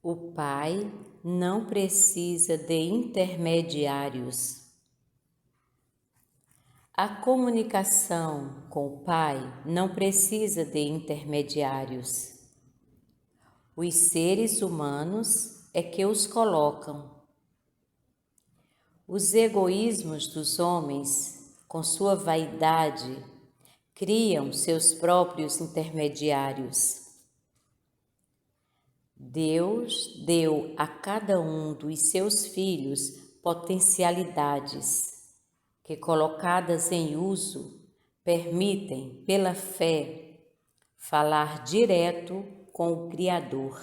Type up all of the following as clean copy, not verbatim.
O Pai não precisa de intermediários. A comunicação com o Pai não precisa de intermediários. Os seres humanos é que os colocam. Os egoísmos dos homens, com sua vaidade, criam seus próprios intermediários. Deus deu a cada um dos seus filhos potencialidades que, colocadas em uso, permitem, pela fé, falar direto com o Criador.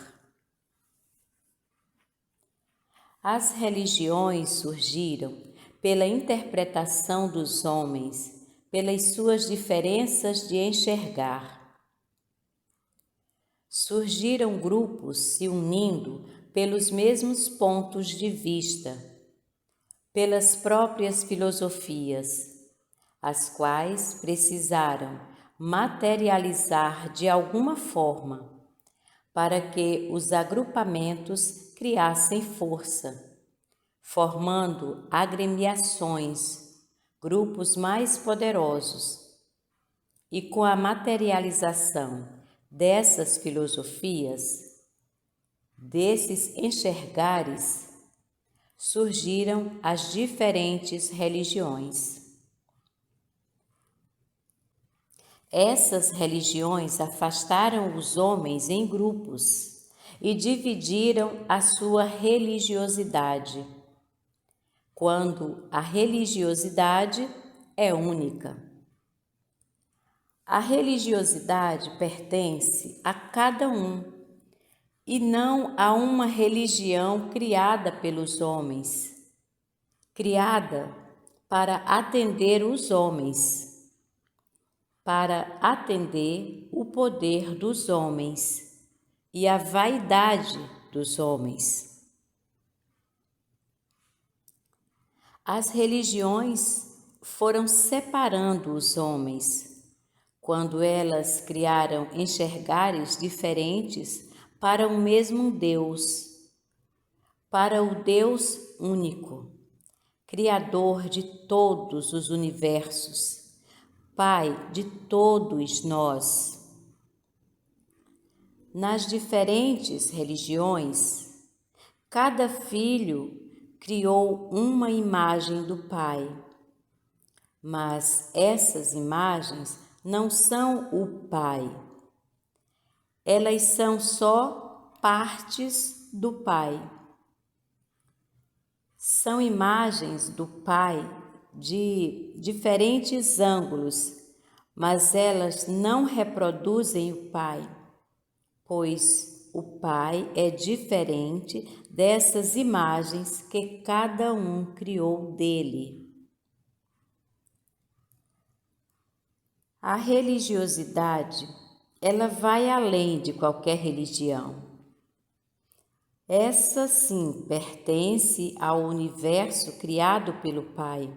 As religiões surgiram pela interpretação dos homens, pelas suas diferenças de enxergar. Surgiram grupos se unindo pelos mesmos pontos de vista, pelas próprias filosofias, as quais precisaram materializar de alguma forma para que os agrupamentos criassem força, formando agremiações, grupos mais poderosos. E com a materialização dessas filosofias, desses enxergares, surgiram as diferentes religiões. Essas religiões afastaram os homens em grupos e dividiram a sua religiosidade, quando a religiosidade é única. A religiosidade pertence a cada um e não a uma religião criada pelos homens, criada para atender os homens, para atender o poder dos homens e a vaidade dos homens. As religiões foram separando os homens, quando elas criaram enxergares diferentes para o mesmo Deus, para o Deus único, Criador de todos os universos, Pai de todos nós. Nas diferentes religiões, cada filho criou uma imagem do Pai, mas essas imagens não são o Pai. Elas são só partes do Pai. São imagens do Pai de diferentes ângulos, mas elas não reproduzem o Pai, pois o Pai é diferente dessas imagens que cada um criou dele. A religiosidade, ela vai além de qualquer religião. Essa sim pertence ao universo criado pelo Pai.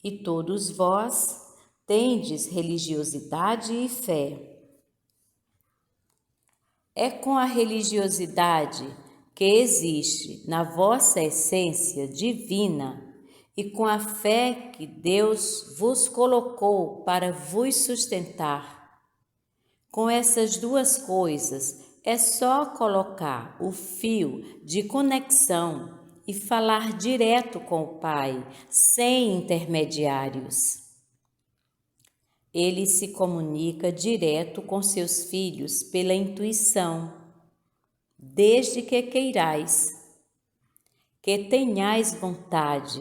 E todos vós tendes religiosidade e fé. É com a religiosidade que existe na vossa essência divina e com a fé que Deus vos colocou para vos sustentar. Com essas duas coisas, é só colocar o fio de conexão e falar direto com o Pai, sem intermediários. Ele se comunica direto com seus filhos pela intuição, desde que queirais, que tenhais vontade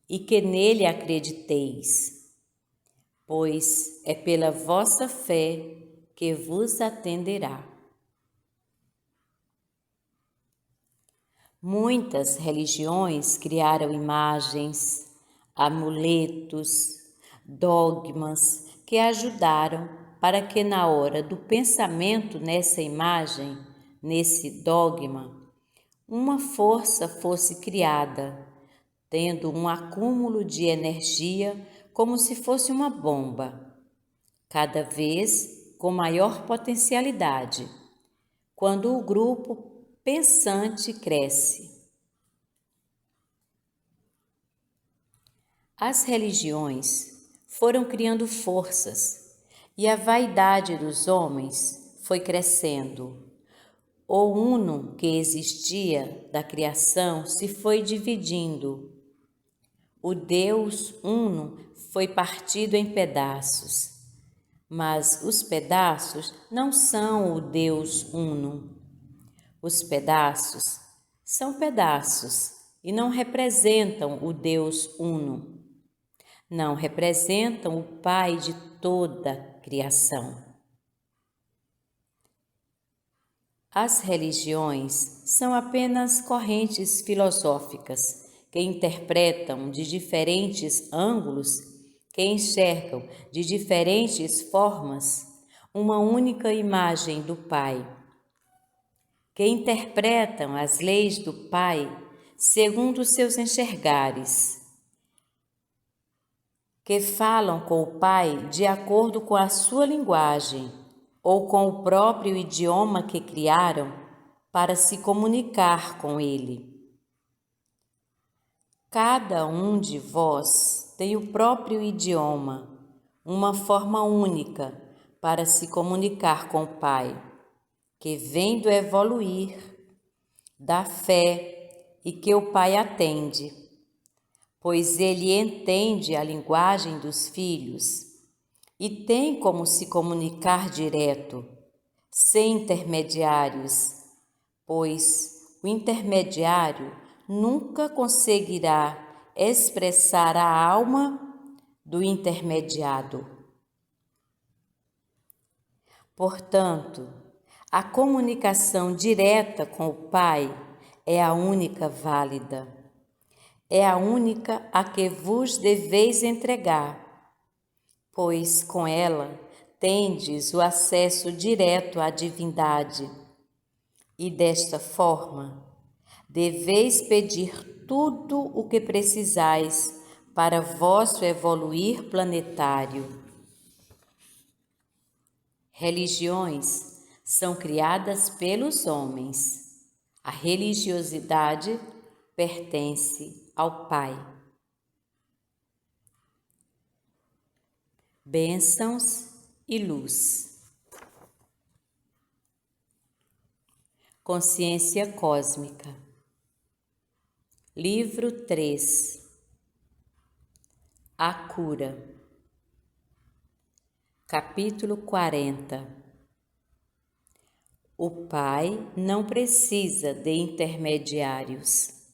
e que nele acrediteis, pois é pela vossa fé que vos atenderá. Muitas religiões criaram imagens, amuletos, dogmas que ajudaram para que na hora do pensamento nessa imagem, nesse dogma, uma força fosse criada, tendo um acúmulo de energia como se fosse uma bomba, cada vez com maior potencialidade, quando o grupo pensante cresce. As religiões foram criando forças e a vaidade dos homens foi crescendo. O uno que existia da criação se foi dividindo. O Deus uno foi partido em pedaços, mas os pedaços não são o Deus uno. Os pedaços são pedaços e não representam o Deus uno. Não representam o Pai de toda a criação. As religiões são apenas correntes filosóficas que interpretam de diferentes ângulos, que enxergam de diferentes formas uma única imagem do Pai, que interpretam as leis do Pai segundo seus enxergares, que falam com o Pai de acordo com a sua linguagem ou com o próprio idioma que criaram para se comunicar com Ele. Cada um de vós tem o próprio idioma, uma forma única para se comunicar com o Pai, que vem do evoluir, da fé e que o Pai atende, pois Ele entende a linguagem dos filhos e tem como se comunicar direto, sem intermediários, pois o intermediário nunca conseguirá expressar a alma do intermediado. Portanto, a comunicação direta com o Pai é a única válida, é a única a que vos deveis entregar, pois com ela tendes o acesso direto à divindade, e desta forma deveis pedir tudo o que precisais para vosso evoluir planetário. Religiões são criadas pelos homens. A religiosidade pertence ao Pai. Bênçãos e luz. Consciência cósmica. Livro 3. A cura. Capítulo 40. O Pai não precisa de intermediários.